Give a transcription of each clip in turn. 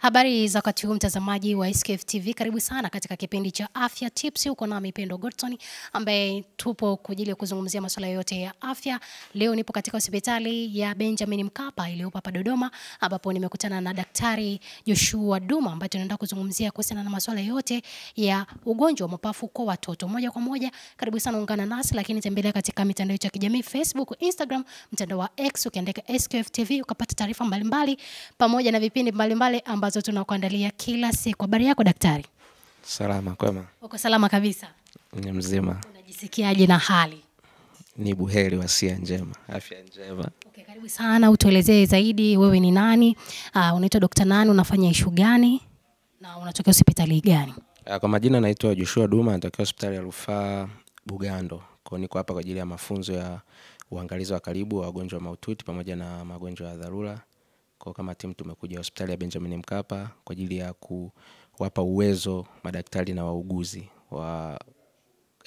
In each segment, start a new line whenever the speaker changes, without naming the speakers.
Habari za wakati huu mtazamaji wa SKF TV, karibu sana katika kipindi cha Afya Tips. Uko nami Pendo Gorton ambaye tupo kwa ajili ya kuzungumzia masuala yote ya afya. Leo nipo katika hospitali ya Benjamin Mkapa iliyopo hapa Dodoma, ambapo nimekutana na Daktari Joshua Duma ambaye tunaenda kuzungumzia kuhusiana na masuala yote ya ugonjwa wa mapafu kwa watoto. Moja kwa moja, karibu sana, ungana nasi, lakini tembelea katika mitandao yetu ya kijamii Facebook, Instagram, mtandao wa X ukiandika SKF TV ukapata taarifa mbalimbali pamoja na vipindi mbalimbali ambazo tunakuandalia kila siku. Habari yako daktari?
Salama, kwema.
Uko salama kabisa?
Ni mzima.
Unajisikiaje na hali?
Ni buheri, wasia njema, afya njema.
Okay, karibu sana, utuelezee zaidi, wewe ni nani? Unaitwa Dr. nani? Unafanya issue gani? Na unatokea hospitali gani?
Kwa majina naitwa Joshua Duma, natokea hospitali ya Rufaa Bugando. Kwa niko hapa kwa ajili ya mafunzo ya uangalizi wa karibu wa wagonjwa mahututi pamoja na magonjwa ya dharura. Kwa kama timu tumekuja hospitali ya Benjamin Mkapa kwa ajili ya kuwapa uwezo madaktari na wauguzi wa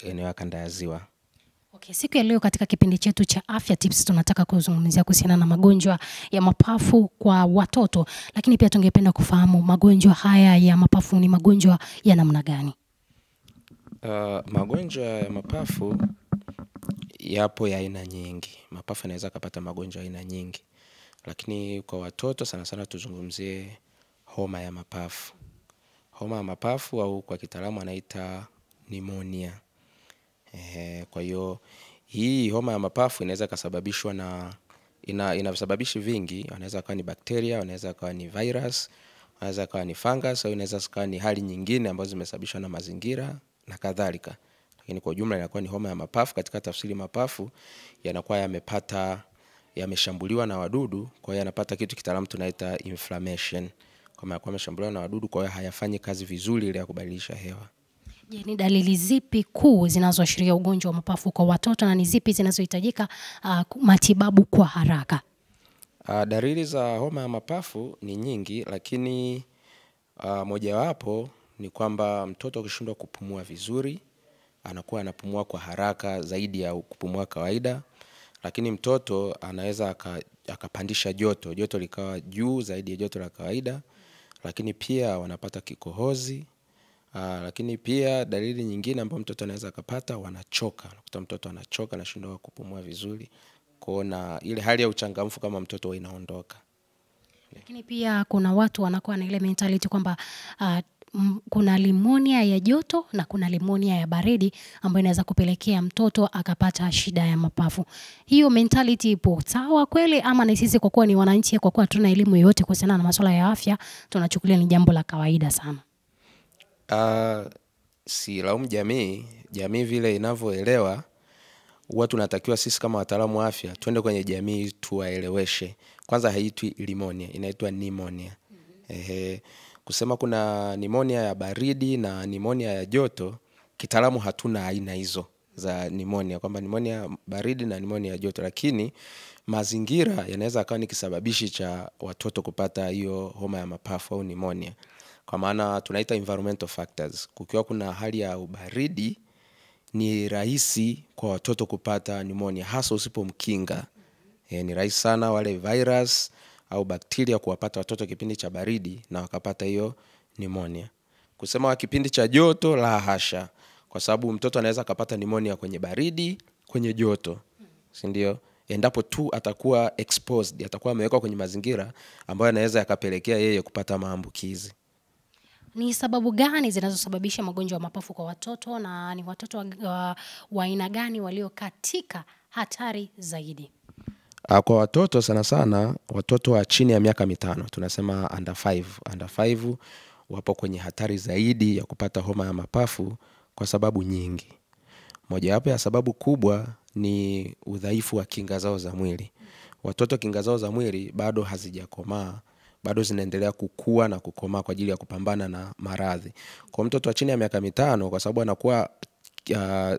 eneo la kanda ya Ziwa.
Okay, siku ya leo katika kipindi chetu cha Afya Tips tunataka kuzungumzia kuhusiana na magonjwa ya mapafu kwa watoto, lakini pia tungependa kufahamu magonjwa haya ya mapafu ni magonjwa ya namna gani?
Magonjwa ya mapafu yapo ya aina nyingi. Mapafu yanaweza kupata magonjwa ya aina nyingi. Lakini kwa watoto sana sana tuzungumzie homa ya mapafu. Homa ya mapafu au kwa kitaalamu anaita pneumonia. Kwa hiyo hii homa ya mapafu inaweza kusababishwa na ina visababishi vingi. Inaweza kuwa ni bakteria, inaweza kuwa ni virus, inaweza kuwa ni fungus, au inaweza kuwa ni hali nyingine ambazo zimesababishwa na mazingira na kadhalika. Lakini kwa jumla inakuwa ni homa ya mapafu. Katika tafsiri, mapafu yanakuwa yameshambuliwa na wadudu, kwa hiyo yanapata kitu kitaalamu tunaita inflammation. Kama yanakuwa yameshambuliwa na wadudu, kwa hiyo hayafanyi kazi vizuri ile ya kubadilisha hewa.
Je, ni dalili zipi kuu zinazoashiria ugonjwa wa mapafu kwa watoto na ni zipi zinazohitajika matibabu kwa haraka?
Dalili za homa ya mapafu ni nyingi, lakini mojawapo ni kwamba mtoto akishindwa kupumua vizuri, anakuwa anapumua kwa haraka zaidi ya kupumua kawaida. Lakini mtoto anaweza akapandisha joto likawa juu zaidi ya joto la kawaida. Lakini pia wanapata kikohozi. Lakini pia dalili nyingine ambayo mtoto anaweza akapata, wanachoka. Unakuta mtoto anachoka, anashindwa kupumua vizuri. Kuona ile hali ya uchangamfu kama mtoto inaondoka.
Lakini pia kuna watu wanakuwa na ile mentality kwamba kuna pneumonia ya joto na kuna pneumonia ya baridi ambayo inaweza kupelekea mtoto akapata shida ya mapafu. Hiyo mentality ipo sawa kweli, ama ni sisi kwa kuwa ni wananchi, kwa kuwa hatuna elimu yoyote kuhusiana na masuala ya afya, tunachukulia ni jambo la kawaida sana?
Si laumu jamii vile inavyoelewa. Huwa tunatakiwa sisi kama wataalamu wa afya twende kwenye jamii tuwaeleweshe. Kwanza haitwi pneumonia, inaitwa pneumonia. Kusema kuna pneumonia ya baridi na pneumonia ya joto, kitaalamu hatuna aina hizo za pneumonia, kwamba pneumonia baridi na pneumonia ya joto, lakini mazingira yanaweza kuwa ni kisababishi cha watoto kupata hiyo homa ya mapafu au pneumonia. Kwa maana tunaita environmental factors. Kukiwa kuna hali ya ubaridi, ni rahisi kwa watoto kupata pneumonia, hasa usipomkinga. Ni rahisi sana wale virus au bakteria kuwapata watoto kipindi cha baridi na wakapata hiyo pneumonia. Kusema wa kipindi cha joto, la hasha, kwa sababu mtoto anaweza kupata pneumonia kwenye baridi, kwenye joto, si ndio? Endapo tu atakuwa exposed, atakuwa amewekwa kwenye mazingira ambayo yanaweza yakapelekea yeye kupata maambukizi.
Ni sababu gani zinazosababisha magonjwa ya mapafu kwa watoto, na ni watoto wa aina gani walio katika hatari zaidi?
Kwa watoto sana sana, watoto wa chini ya miaka 5, tunasema under 5. Under 5 wapo kwenye hatari zaidi ya kupata homa ya mapafu kwa sababu nyingi. Mojawapo ya sababu kubwa ni udhaifu wa kinga zao za mwili. Watoto kinga zao za mwili bado hazijakomaa, bado zinaendelea kukua na kukomaa kwa ajili ya kupambana na maradhi. Kwa mtoto wa chini ya miaka 5, kwa sababu anakuwa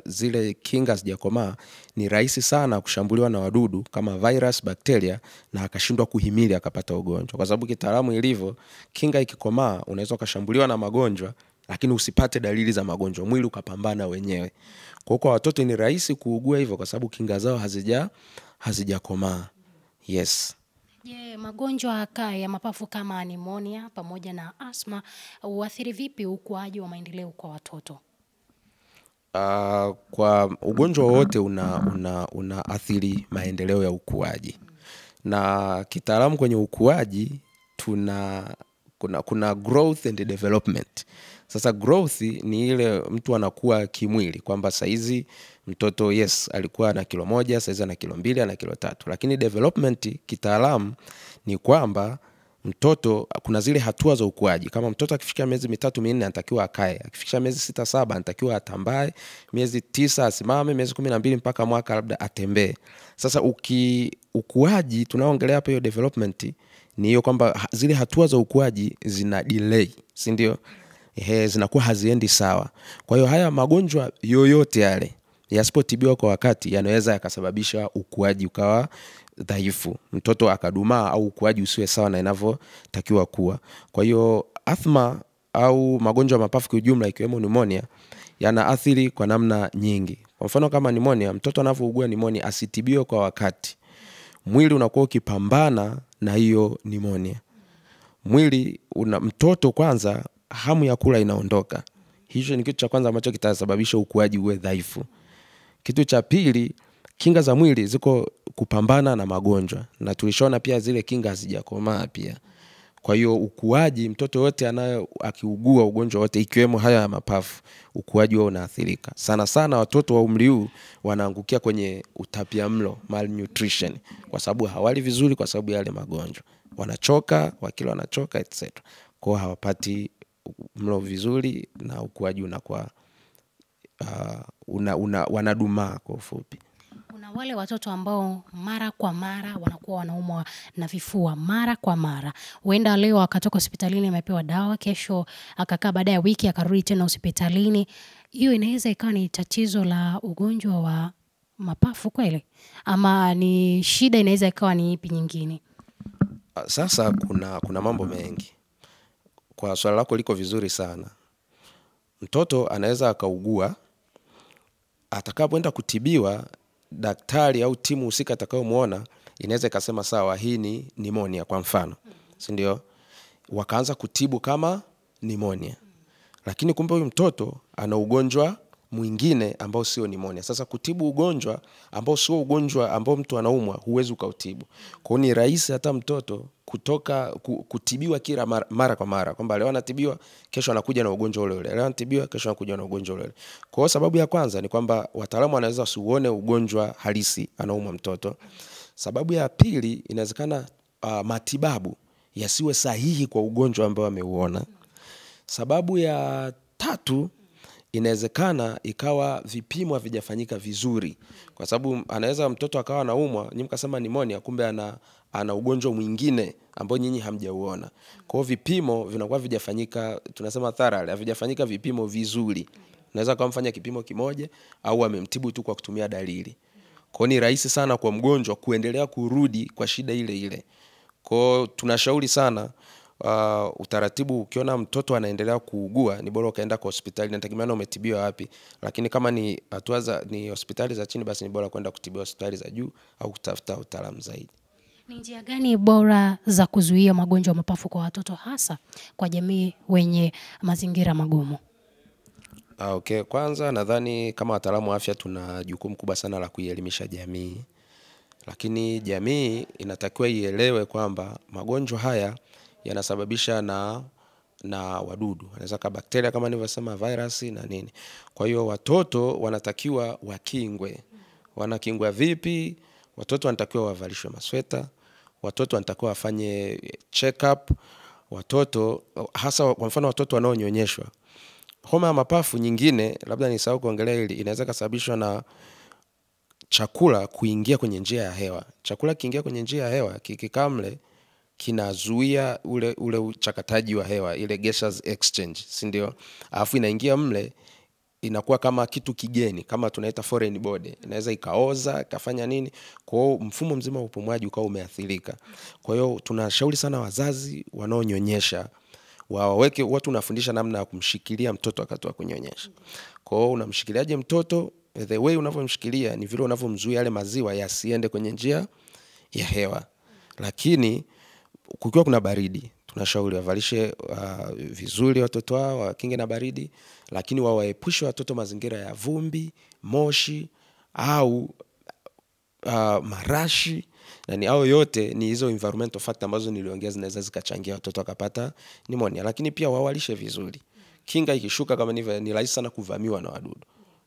zile kinga hazijakomaa, ni rahisi sana kushambuliwa na wadudu kama virus, bakteria, na akashindwa kuhimili akapata ugonjwa. Kwa sababu kitaalamu ilivyo, kinga ikikomaa unaweza kushambuliwa na magonjwa lakini usipate dalili za magonjwa, mwili ukapambana wenyewe. Kwa watoto ni rahisi kuugua hivyo kwa sababu kinga zao hazijakomaa. Yes.
Je, magonjwa ya mapafu kama pneumonia pamoja na asma huathiri vipi ukuaji wa maendeleo kwa watoto?
Kwa ugonjwa wote una athiri maendeleo ya ukuaji. Na kitaalamu kwenye ukuaji kuna growth and development. Sasa growth ni ile mtu anakuwa kimwili, kwamba saizi mtoto yes alikuwa na kilo 1, saizi ana kilo 2, ana kilo 3. Lakini development kitaalamu ni kwamba mtoto kuna zile hatua za ukuaji. Kama mtoto akifikia miezi 3 4 anatakiwa akae, akifikia miezi 6 7 anatakiwa atambae, miezi 9 asimame, miezi 12 mpaka mwaka labda atembee. Sasa ukuaji tunaongelea hapa, hiyo development ni hiyo kwamba zile hatua za ukuaji zina delay, si ndio? Zinakuwa haziendi sawa. Kwa hiyo haya magonjwa yoyote yale yasipotibiwa kwa wakati yanaweza yakasababisha ukuaji ukawa dhaifu, mtoto akadumaa au ukuaji usiwe sawa na inavyotakiwa kuwa. Kwa hiyo asthma au magonjwa ya mapafu kwa ujumla ikiwemo pneumonia yanaathiri kwa namna nyingi. Kwa mfano kama pneumonia, mtoto anapougua pneumonia asitibiwe kwa wakati, mwili unakuwa ukipambana na hiyo pneumonia. Mtoto kwanza hamu ya kula inaondoka. Hicho ni kitu cha kwanza ambacho kitasababisha ukuaji uwe dhaifu. Kitu cha pili, kinga za mwili ziko kupambana na magonjwa, na tulishaona pia zile kinga hazijakomaa pia. Kwa hiyo ukuaji, mtoto wote akiugua ugonjwa wote ikiwemo haya ya mapafu, ukuaji wao unaathirika. Sana sana watoto wa umri huu wanaangukia kwenye utapiamlo, malnutrition, kwa sababu hawali vizuri, kwa sababu yale magonjwa. Wanachoka, wakila wanachoka etc. Kwa hawapati mlo vizuri na ukuaji unakuwa wanadumaa kwa ufupi.
Kuna wale watoto ambao mara kwa mara wanakuwa wanaumwa na vifua mara kwa mara. Huenda leo akatoka hospitalini amepewa dawa, kesho akakaa baada ya wiki akarudi tena hospitalini. Hiyo inaweza ikawa ni tatizo la ugonjwa wa mapafu kweli? Ama ni shida inaweza ikawa ni ipi nyingine?
Sasa kuna mambo mengi. Kwa swali lako liko vizuri sana. Mtoto anaweza akaugua, atakapoenda kutibiwa, daktari au timu husika atakayomuona inaweza ikasema sawa, hii ni pneumonia kwa mfano, si ndio? Wakaanza kutibu kama pneumonia. Lakini kumbe huyu mtoto ana ugonjwa mwingine ambao sio pneumonia. Sasa kutibu ugonjwa ambao sio ugonjwa ambao mtu anaumwa huwezi ukautibu. Kwa hiyo ni rahisi hata mtoto kutibiwa kila mara kwa mara, kwamba leo anatibiwa kesho anakuja na ugonjwa ule ule, leo anatibiwa kesho anakuja na ugonjwa ule ule. Kwa sababu ya kwanza ni kwamba wataalamu wanaweza usiuone ugonjwa halisi anaumwa mtoto. Sababu ya pili, inawezekana matibabu yasiwe sahihi kwa ugonjwa ambao ameuona. Sababu ya tatu, inawezekana ikawa vipimo havijafanyika vizuri, kwa sababu anaweza mtoto akawa anaumwa, nyinyi mkasema pneumonia, kumbe ana ugonjwa mwingine ambao nyinyi hamjauona. Kwa hiyo vipimo vinakuwa havijafanyika, tunasema thoroughly, havijafanyika vipimo vizuri. Unaweza kumfanya kipimo kimoja au amemtibu tu kwa kutumia dalili. Kwa hiyo ni rahisi sana kwa mgonjwa kuendelea kurudi kwa shida ile ile. Kwa hiyo tunashauri sana utaratibu, ukiona mtoto anaendelea kuugua ni bora ukaenda kwa hospitali, inategemeana umetibiwa wapi. Lakini kama ni ni hospitali za chini, basi ni bora kwenda kutibiwa hospitali za juu au kutafuta utaalamu zaidi.
Ni njia gani bora za kuzuia magonjwa ya mapafu kwa watoto, hasa kwa jamii wenye mazingira magumu?
Okay, kwanza nadhani kama wataalamu wa afya tuna jukumu kubwa sana la kuielimisha jamii. Lakini jamii inatakiwa ielewe kwamba magonjwa haya yanasababisha na wadudu. Wanaweza kuwa bakteria kama nilivyosema, virus na nini. Kwa hiyo watoto wanatakiwa wakingwe. Wanakingwa vipi? Watoto wanatakiwa wavalishwe masweta. Watoto wanatakiwa wafanye check up. Watoto hasa kwa mfano watoto wanaonyonyeshwa. Homa ya mapafu nyingine, labda nisahau kuongelea hili, inaweza kusababishwa na chakula kuingia kwenye njia ya hewa. Chakula kiingia kwenye njia ya hewa, kikikaa mle kinazuia ule uchakataji wa hewa, ile gaseous exchange, si ndio? Alafu inaingia mle inakuwa kama kitu kigeni, kama tunaita foreign body. Inaweza ikaoza, ikafanya nini? Kwa hiyo mfumo mzima wa upumuaji ukawa umeathirika. Kwa hiyo tunashauri sana wazazi wanaonyonyesha waweke, watu unafundisha namna ya kumshikilia mtoto wakati wa kunyonyesha. Kwa hiyo unamshikiliaje mtoto? The way unavyomshikilia ni vile unavyomzuia yale maziwa yasiende kwenye njia ya hewa. Lakini kukiwa kuna baridi, tunashauri wavalishe vizuri watoto wao, wakinge na baridi, lakini wawaepushe watoto mazingira ya vumbi, moshi au marashi. Na hao yote ni hizo environmental factor ambazo niliongea zinaweza zikachangia watoto wakapata pneumonia. Lakini pia wawalishe vizuri. Kinga ikishuka kama ni rahisi sana kuvamiwa na wadudu.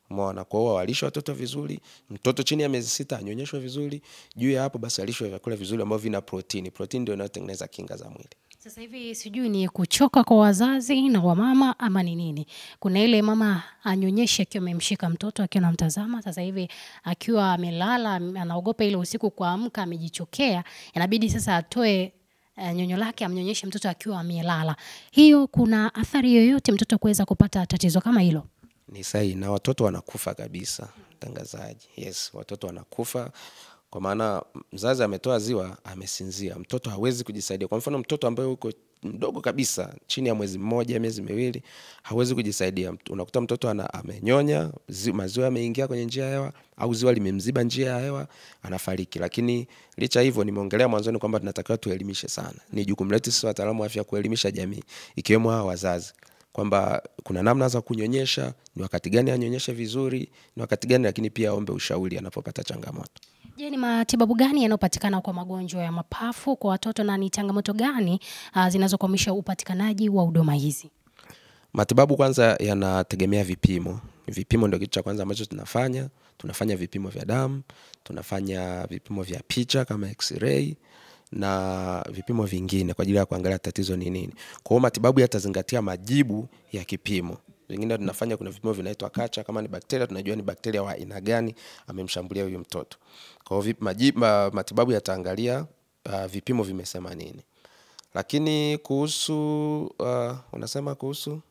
Umeona, kwa hiyo walishe watoto vizuri. Mtoto chini ya miezi 6 anyonyeshwe vizuri. Juu ya hapo basi alishwe vyakula vizuri ambavyo vina protini. Protini ndio inayotengeneza kinga za mwili.
Sasa hivi sijui ni kuchoka kwa wazazi na wamama ama ni nini. Kuna ile mama anyonyeshe akiwa amemshika mtoto akiwa anamtazama, sasa hivi akiwa amelala anaogopa ile usiku kuamka amejichokea, inabidi sasa atoe nyonyo lake amnyonyeshe mtoto akiwa amelala. Hiyo kuna athari yoyote mtoto kuweza kupata tatizo kama hilo?
Ni sahihi, na watoto wanakufa kabisa, mtangazaji. Yes, watoto wanakufa. Kwa maana mzazi ametoa ziwa, amesinzia. Mtoto hawezi kujisaidia. Kwa mfano mtoto ambaye uko mdogo kabisa, chini ya mwezi mmoja, miezi miwili, hawezi kujisaidia. Unakuta mtoto amenyonya, maziwa yameingia kwenye njia ya hewa au ziwa limemziba njia ya hewa, anafariki. Lakini licha hivyo, nimeongelea mwanzoni kwamba tunatakiwa tuelimishe sana. Ni jukumu letu sisi wataalamu wa afya kuelimisha jamii, ikiwemo hao wazazi, kwamba kuna namna za kunyonyesha, ni wakati gani anyonyeshe vizuri, ni wakati gani, lakini pia aombe ushauri anapopata changamoto.
Je, ni matibabu gani yanayopatikana kwa magonjwa ya mapafu kwa watoto na ni changamoto gani zinazokwamisha upatikanaji wa huduma hizi?
Matibabu kwanza yanategemea vipimo. Vipimo ndio kitu cha kwanza ambacho tunafanya. Tunafanya vipimo vya damu, tunafanya vipimo vya picha kama x-ray na vipimo vingine kwa ajili ya kuangalia tatizo ni nini. Kwa hiyo matibabu yatazingatia majibu ya kipimo. Vingine tunafanya, kuna vipimo vinaitwa kacha, kama ni bakteria tunajua ni bakteria wa aina gani amemshambulia huyo mtoto. Kwa hiyo matibabu yataangalia vipimo vimesema nini. Lakini kuhusu unasema kuhusu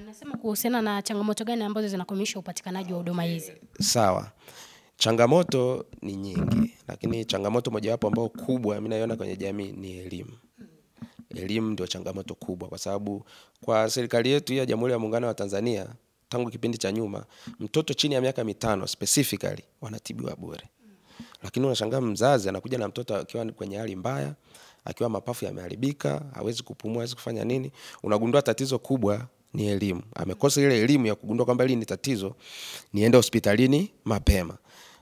Nasema kuhusiana na changamoto gani ambazo zinakwamisha upatikanaji wa huduma hizi?
Sawa. Changamoto ni nyingi, lakini changamoto mojawapo ambayo kubwa mimi naiona kwenye jamii ni elimu. Elimu ndio changamoto kubwa, kwa sababu kwa serikali yetu ya Jamhuri ya Muungano wa Tanzania tangu kipindi cha nyuma, mtoto chini ya miaka 5 specifically wanatibiwa bure. Lakini unashangaa mzazi anakuja na mtoto akiwa kwenye hali mbaya, akiwa mapafu yameharibika, hawezi kupumua, hawezi kufanya nini. Unagundua tatizo kubwa ni elimu. Amekosa ile elimu ya kugundua kwamba hili ni tatizo, niende hospitalini mapema.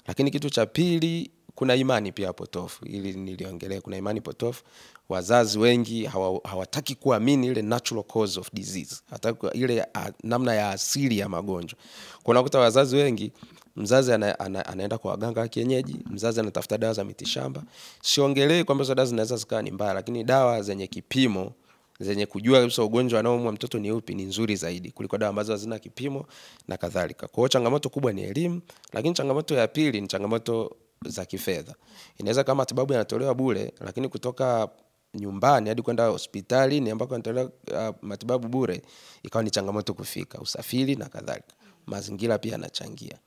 Lakini kitu cha pili, kuna imani pia potofu. Ili niliongelea, kuna imani potofu. Wazazi wengi hawataki kuamini ile natural cause of disease, hataki ile namna ya asili ya magonjwa. Kuna unakuta wazazi wengi, mzazi anaenda kwa waganga wa kienyeji, mzazi anatafuta dawa za mitishamba. Siongelee kwamba hizo dawa zinaweza zikawa ni mbaya, lakini dawa zenye kipimo, zenye kujua kabisa ugonjwa anaoumwa mtoto ni upi, ni nzuri zaidi kuliko dawa ambazo hazina kipimo na kadhalika. Kwa hiyo changamoto kubwa ni elimu, lakini changamoto ya pili ni changamoto za kifedha. Inaweza kama matibabu yanatolewa bure, lakini kutoka nyumbani hadi kwenda hospitali ni ambako yanatolewa matibabu bure, ikawa ni changamoto kufika, usafiri na kadhalika. Mazingira pia yanachangia.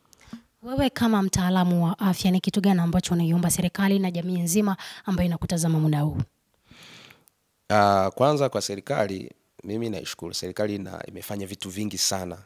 Wewe kama mtaalamu wa afya, ni kitu gani ambacho unaiomba serikali na jamii nzima ambayo inakutazama muda huu?
Kwanza kwa serikali, mimi naishukuru. Serikali imefanya vitu vingi sana.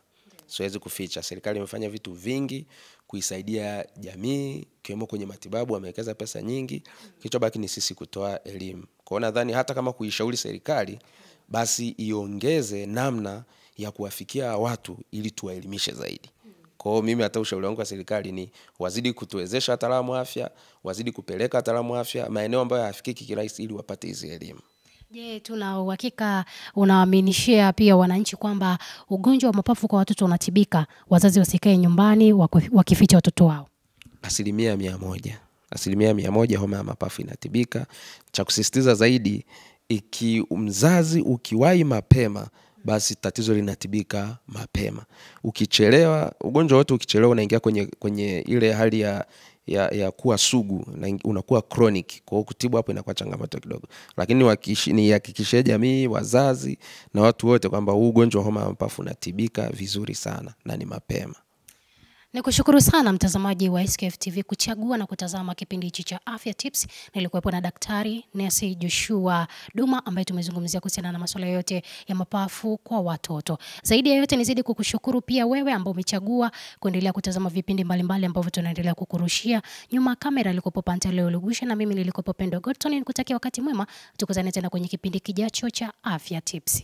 Siwezi kuficha, serikali imefanya vitu vingi kuisaidia jamii, kiwemo kwenye matibabu, wamewekeza pesa nyingi. Kilichobaki ni sisi kutoa elimu. Kwa hiyo nadhani hata kama kuishauri serikali, basi iongeze namna ya kuwafikia watu ili tuwaelimishe zaidi. Kwa hiyo mimi hata ushauri wangu kwa serikali ni wazidi kutuwezesha wataalamu wa afya, wazidi kupeleka wataalamu wa afya maeneo ambayo hayafikiki kirahisi ili wapate hizi elimu.
Je, tuna uhakika unaaminishia pia wananchi kwamba ugonjwa wa mapafu kwa watoto unatibika, wazazi wasikae nyumbani wakificha watoto wao?
100%. 100% homa ya mapafu inatibika. Cha kusisitiza zaidi, mzazi ukiwahi mapema, basi tatizo linatibika mapema. Ukichelewa, ugonjwa wote ukichelewa unaingia kwenye ile hali ya kuwa sugu na unakuwa chronic. Kwa hiyo kutibu hapo inakuwa changamoto kidogo. Lakini nihakikishie jamii, wazazi na watu wote kwamba huu ugonjwa wa homa ya mapafu unatibika vizuri sana na ni mapema.
Nikushukuru sana mtazamaji wa SKF TV kuchagua na kutazama kipindi hichi cha Afya Tips. Nilikuwepo na Daktari Nesi Joshua Duma ambaye tumezungumzia kuhusiana na masuala yote ya mapafu kwa watoto. Zaidi ya yote nizidi kukushukuru pia wewe ambao umechagua kuendelea kutazama vipindi mbalimbali ambavyo tunaendelea kukurushia. Nyuma kamera alikopo Pantaleo Lugusha na mimi nilikopo Pendo Gorton. Nikutakia wakati mwema, tukutane tena kwenye kipindi kijacho cha Afya Tips.